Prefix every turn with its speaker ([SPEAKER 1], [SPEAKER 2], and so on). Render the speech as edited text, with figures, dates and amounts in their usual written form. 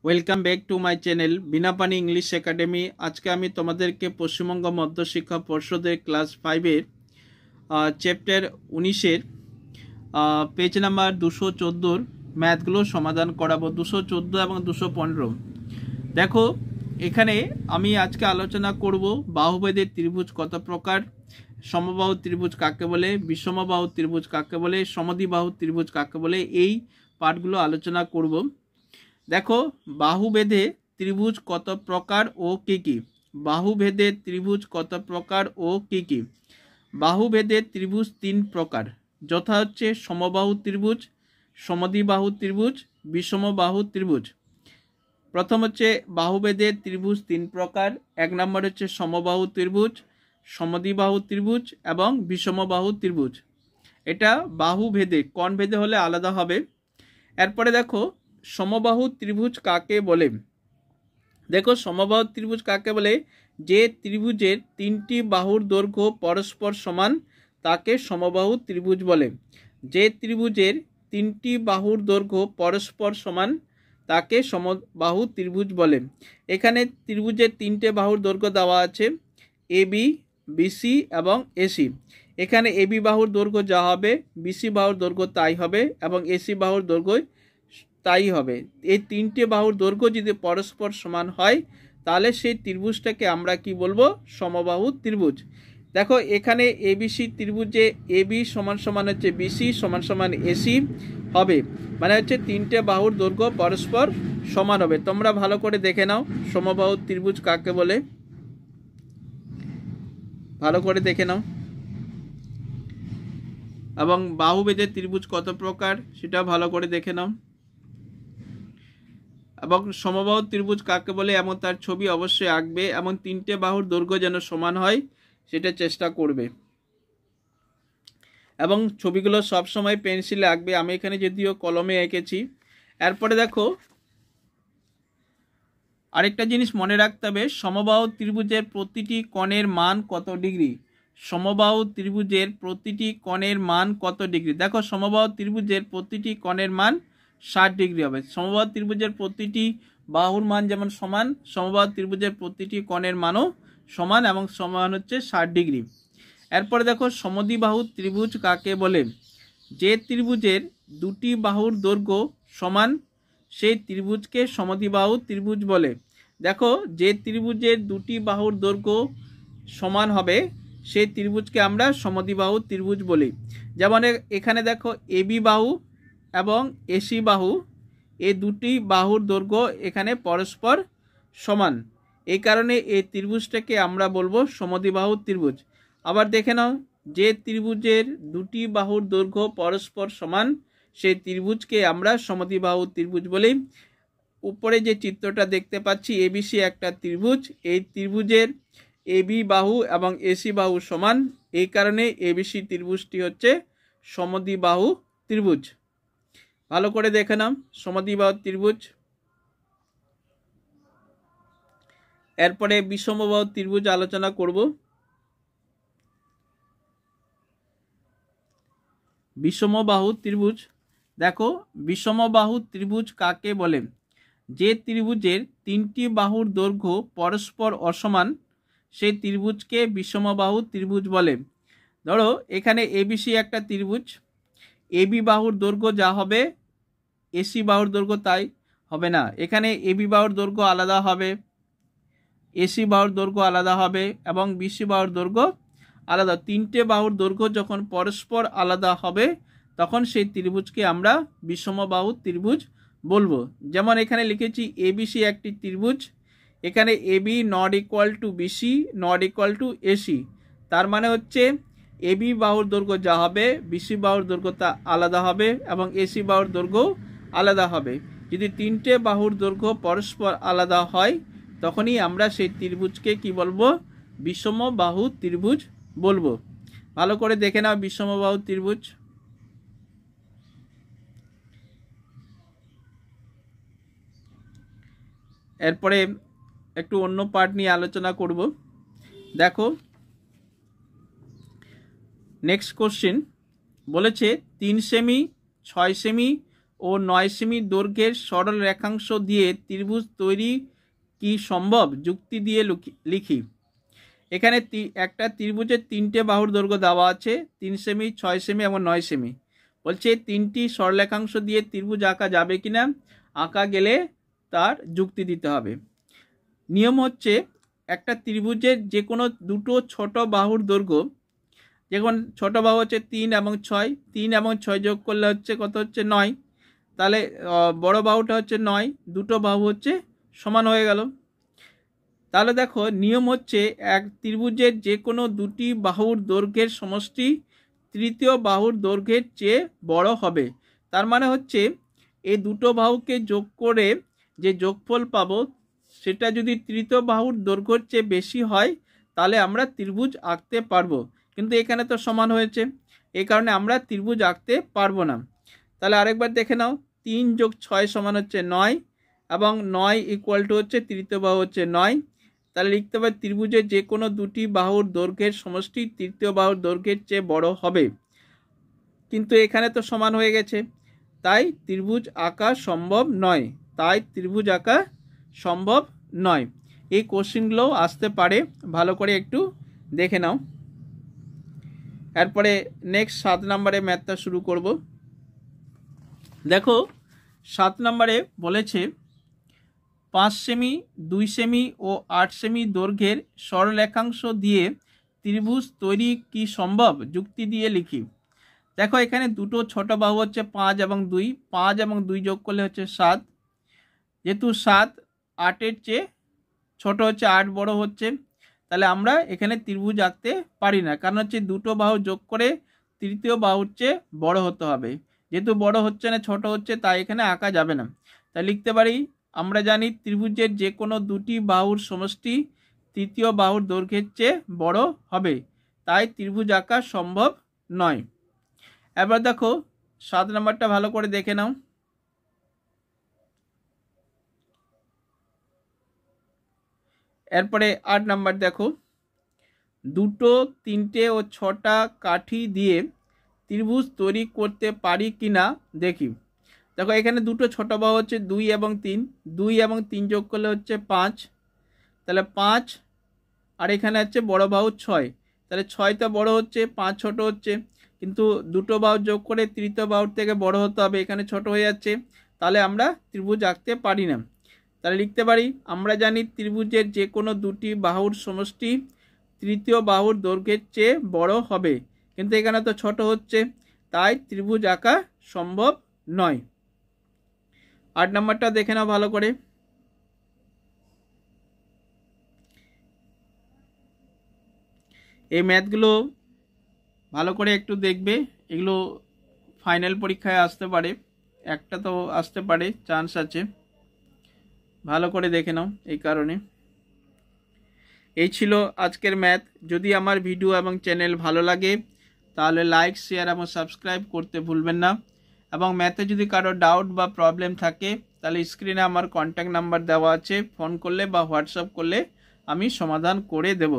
[SPEAKER 1] Welcome back to my channel Bina Pani English academy. আজকে আমি তোমাদেরকে পশ্চিমবঙ্গ মধ্যশিক্ষা পর্ষদের ক্লাস 5-এর চ্যাপ্টার 19-এর পেজ নাম্বার 214 ম্যাথগুলো সমাধান করাবো। 214 এবং 215। দেখো, এখানে আমি আজকে আলোচনা করব বাহুভেদের ত্রিভুজ কত প্রকার, সমবাহু ত্রিভুজ কাকে বলে, বিষমবাহু ত্রিভুজ কাকে বলে, সমদ্বিবাহু ত্রিভুজ কাকে বলে, এই পার্টগুলো আলোচনা করব। দেখো, বাহুভেদে ত্রিভুজ কত প্রকার ও কি কি। বাহুভেদে ত্রিভুজ কত প্রকার ও কি কি। বাহুভেদে ত্রিভুজ 3 প্রকার, যথা হচ্ছে সমবাহু ত্রিভুজ, সমদ্বিবাহু ত্রিভুজ, বিষমবাহু ত্রিভুজ। প্রথম হচ্ছে বাহুভেদের ত্রিভুজ 3 প্রকার। 1 নম্বর হচ্ছে সমবাহু ত্রিভুজ, সমদ্বিবাহু ত্রিভুজ এবং বিষমবাহু ত্রিভুজ। এটা বাহুভেদে, কোণ ভেদে হলে আলাদা হবে। এরপরে দেখো, সমবাহু ত্রিভুজ কাকে বলে। দেখো, সমবাহু ত্রিভুজ কাকে বলে, যে ত্রিভুজের 3টি বাহুর দৈর্ঘ্য পরস্পর সমান তাকে সমবাহু ত্রিভুজ বলে। যে ত্রিভুজের 3টি বাহুর দৈর্ঘ্য পরস্পর সমান তাকে সমবাহু ত্রিভুজ বলে। এখানে ত্রিভুজের 3টে বাহুর দৈর্ঘ্য দেওয়া আছে, এবি, বিসি এবং এসি। এখানে এবি বাহুর দৈর্ঘ্য যা হবে, বিসি বাহুর দৈর্ঘ্য তাই হবে এবং এসি বাহুর দৈর্ঘ্য তাই হবে। এই 3টে বাহুর দৈর্ঘ্য যদি পরস্পর সমান হয় তাহলে সেই ত্রিভুজটাকে আমরা কি বলবো, সমবাহু ত্রিভুজ। দেখো, এখানে এবিসি ত্রিভুজে এবি সমান সমান হচ্ছে বিসি সমান সমান এসি হবে, মানে হচ্ছে 3টে বাহুর দৈর্ঘ্য পরস্পর সমান হবে। তোমরা ভালো করে দেখে নাও সমবাহু ত্রিভুজ কাকে বলে, ভালো করে দেখে নাও। এবং বাহুভেদের ত্রিভুজ কত প্রকার সেটা ভালো করে দেখে নাও। এবং সমবাহু ত্রিভুজ কাকে বলে এমন তার ছবি অবশ্যই আঁকবে, এমন 3টে বাহুর দৈর্ঘ্য যেন সমান হয় সেটা চেষ্টা করবে। এবং ছবিগুলো সবসময় পেন্সিলে আঁকবে, আমি এখানে যদিও কলমে এঁকেছি। এরপরে দেখো, আরেকটা জিনিস মনে রাখতে হবে, সমবাহু ত্রিভুজের প্রতিটি কোণের মান কত ডিগ্রি। সমবাহু ত্রিভুজের প্রতিটি কোণের মান কত ডিগ্রি। দেখো, সমবাহু ত্রিভুজের প্রতিটি কোণের মান 60 ডিগ্রি হবে। সমবাহু ত্রিভুজের প্রতিটি বাহুর মান যেমন সমান, সমবাহু ত্রিভুজের প্রতিটি কোণের মানও সমান এবং সমান হচ্ছে 60 ডিগ্রি। এরপরে দেখো, সমদ্বিবাহু ত্রিভুজ কাকে বলে। যে ত্রিভুজের 2টি বাহুর দৈর্ঘ্য সমান সেই ত্রিভুজকে সমদ্বিবাহু ত্রিভুজ বলে। দেখো, যে ত্রিভুজের 2টি বাহুর দৈর্ঘ্য সমান হবে সেই ত্রিভুজকে আমরা সমদ্বিবাহু ত্রিভুজ বলি। যেমন এখানে দেখো, এবি বাহু এবং এসি বাহু, এই 2টি বাহুর দৈর্ঘ্য এখানে পরস্পর সমান, এই কারণে এই ত্রিভুজটাকে আমরা বলবো সমদ্বিবাহু ত্রিভুজ। আবার দেখে নাও, যে ত্রিভুজের 2টি বাহুর দৈর্ঘ্য পরস্পর সমান সেই ত্রিভুজকে আমরা সমদ্বিবাহু ত্রিভুজ বলি। উপরে যে চিত্রটা দেখতে পাচ্ছি, এবিসি একটা ত্রিভুজ, এই ত্রিভুজের এবি বাহু এবং এসি বাহু সমান, এই কারণে এবিসি ত্রিভুজটি হচ্ছে সমদ্বিবাহু ত্রিভুজ। ভালো করে দেখে নাও সমদ্বিবাহু ত্রিভুজ। এরপরে বিষমবাহু ত্রিভুজ আলোচনা করব। বিষমবাহু ত্রিভুজ, দেখো, বিষমবাহু ত্রিভুজ কাকে বলে। যে ত্রিভুজের 3টি বাহুর দৈর্ঘ্য পরস্পর অসমান সেই ত্রিভুজকে বিষমবাহু ত্রিভুজ বলে। ধরো, এখানে এবিসি একটা ত্রিভুজ, এবি বাহুর দৈর্ঘ্য যা হবে এসি বাহুর দৈর্ঘ্য তাই হবে না। এখানে এবি বাহুর দৈর্ঘ্য আলাদা হবে, এসি বাহুর দৈর্ঘ্য আলাদা হবে এবং বিসি বাহুর দৈর্ঘ্য আলাদা। 3টে বাহুর দৈর্ঘ্য যখন পরস্পর আলাদা হবে তখন সেই ত্রিভুজকে আমরা বিষমবাহু ত্রিভুজ বলবো। যেমন এখানে লিখেছি এবিসি একটি ত্রিভুজ, এখানে AB not equal to BC not equal to AC, তার মানে হচ্ছে এবি বাহুর দৈর্ঘ্য যা হবে বিসি বাহুর দৈর্ঘ্য তা আলাদা হবে এবং এসি বাহুর দৈর্ঘ্য আলাদা হবে। যদি 3টে বাহুর দৈর্ঘ্য পরস্পর আলাদা হয় তখনই আমরা সেই ত্রিভুজকে কি বলবো, বিষমবাহু ত্রিভুজ বলবো। ভালো করে দেখে নাও বিষমবাহু ত্রিভুজ। এরপরে একটু অন্য পার্ট নিয়ে আলোচনা করব। দেখো, নেক্সট কোশ্চেন বলেছে 3 সেমি, 6 সেমি ও 9 সেমি দৈর্ঘ্যের সরল রেখাংশ দিয়ে ত্রিভুজ তৈরি কি সম্ভব যুক্তি দিয়ে লিখি। এখানে একটা ত্রিভুজের 3টে বাহুর দৈর্ঘ্য দেওয়া আছে, 3 সেমি, 6 সেমি এবং 9 সেমি। বলছে 3টি সরলরেখাংশ দিয়ে ত্রিভুজ আঁকা যাবে কিনা, আঁকা গেলে তার যুক্তি দিতে হবে। নিয়ম হচ্ছে একটা ত্রিভুজের যে কোনো দুটো ছোট বাহুর দৈর্ঘ্য, যেমন ছোট বাহু হচ্ছে 3 এবং 6, 3 এবং 6 যোগ করলে হচ্ছে কত হচ্ছে 9, তাহলে বড় বাহুটা হচ্ছে 9, দুটো বাহু হচ্ছে সমান হয়ে গেল। তাহলে দেখো নিয়ম হচ্ছে এক ত্রিভুজের যে কোনো দুটি বাহুর দৈর্ঘ্যের সমষ্টি তৃতীয় বাহুর দৈর্ঘ্যের চেয়ে বড় হবে। তার মানে হচ্ছে এই দুটো বাহুকে যোগ করে যে যোগফল পাবো সেটা যদি তৃতীয় বাহুর দৈর্ঘ্যের চেয়ে বেশি হয় তাহলে আমরা ত্রিভুজ আঁকতে পারবো, কিন্তু এখানে তো সমান হয়েছে, এই কারণে আমরা ত্রিভুজ আঁকতে পারবো না। তাহলে আরেকবার দেখে নাও, 3 যোগ 6 সমান হচ্ছে 9 এবং 9 ইকুয়াল টু হচ্ছে তৃতীয় বাহু হচ্ছে 9। তাহলে লিখতে হবে ত্রিভুজের যে কোনো দুটি বাহুর দৈর্ঘ্যের সমষ্টি তৃতীয় বাহুর দৈর্ঘ্যের চেয়ে বড় হবে, কিন্তু এখানে তো সমান হয়ে গেছে, তাই ত্রিভুজ আঁকা সম্ভব নয়, এই কোশ্চেনগুলো আসতে পারে, ভালো করে একটু দেখে নাও। এরপরে নেক্সট 7 নম্বরে ম্যাথটা শুরু করব। দেখো 7 নম্বরে বলেছে 5 সেমি, 2 সেমি ও 8 সেমি দৈর্ঘ্যের সরলরেখাংশ দিয়ে ত্রিভুজ তৈরি কি সম্ভব যুক্তি দিয়ে লিখি। দেখো এখানে দুটো ছোট বাহু হচ্ছে 5 এবং 2, 5 এবং 2 যোগ করলে হচ্ছে 7, যেহেতু 7 8-এর চেয়ে ছোট হচ্ছে, 8 বড় হচ্ছে, তাহলে আমরা এখানে ত্রিভুজ আঁকতে পারি না, কারণ হচ্ছে দুটো বাহু যোগ করে তৃতীয় বাহুর চেয়ে বড় হতে হবে, যেহেতু বড় হচ্ছে না ছোট হচ্ছে তাই এখানে আঁকা যাবে না। তাই লিখতে পারি আমরা জানি ত্রিভুজের যে কোনো দুটি বাহুর সমষ্টি তৃতীয় বাহুর দৈর্ঘ্যের চেয়ে বড় হবে, তাই ত্রিভুজ আঁকা সম্ভব নয়। এবার দেখো 7 নম্বরটা ভালো করে দেখে নাও। এরপরে 8 নম্বর দেখো, 2, 3 ও 6টা কাঠি দিয়ে ত্রিভুজ তৈরি করতে পারি কিনা দেখি। দেখো এখানে দুটো ছোট বাহু হচ্ছে 2 এবং 3, 2 এবং 3 যোগ করলে হচ্ছে 5, তাহলে 5, আর এখানে হচ্ছে বড় বাহু 6, তাহলে 6 তো বড় হচ্ছে, 5 ছোট হচ্ছে, কিন্তু দুটো বাহু যোগ করে তৃতীয় বাহুর থেকে বড় হতে হবে, এখানে ছোট হয়ে যাচ্ছে, তাহলে আমরা ত্রিভুজ আঁকতে পারি না। তাহলে লিখতে পারি আমরা জানি ত্রিভুজের যে কোনো দুটি বাহুর সমষ্টি তৃতীয় বাহুর দৈর্ঘ্যের চেয়ে বড় হবে, কিন্তু এখানে তো ছোট হচ্ছে, তাই ত্রিভুজ আঁকা সম্ভব নয়। 8 নম্বরটা দেখে নাও ভালো করে। এই ম্যাথগুলো ভালো করে একটু দেখবে, এগুলো ফাইনাল পরীক্ষায় আসতে পারে, একটা তো আসতে পারে, চান্স আছে, ভালো করে দেখে নাও। এই কারণে এই ছিল আজকের ম্যাথ। যদি আমার ভিডিও এবং চ্যানেল ভালো লাগে তাহলে লাইক, শেয়ার এবং সাবস্ক্রাইব করতে ভুলবেন না, এবং ম্যাথে যদি কারো ডাউট বা প্রবলেম থাকে তাহলে স্ক্রিনে আমার কন্ট্যাক্ট নাম্বার দেওয়া আছে, ফোন করলে বা হোয়াটসঅ্যাপ করলে আমি সমাধান করে দেব।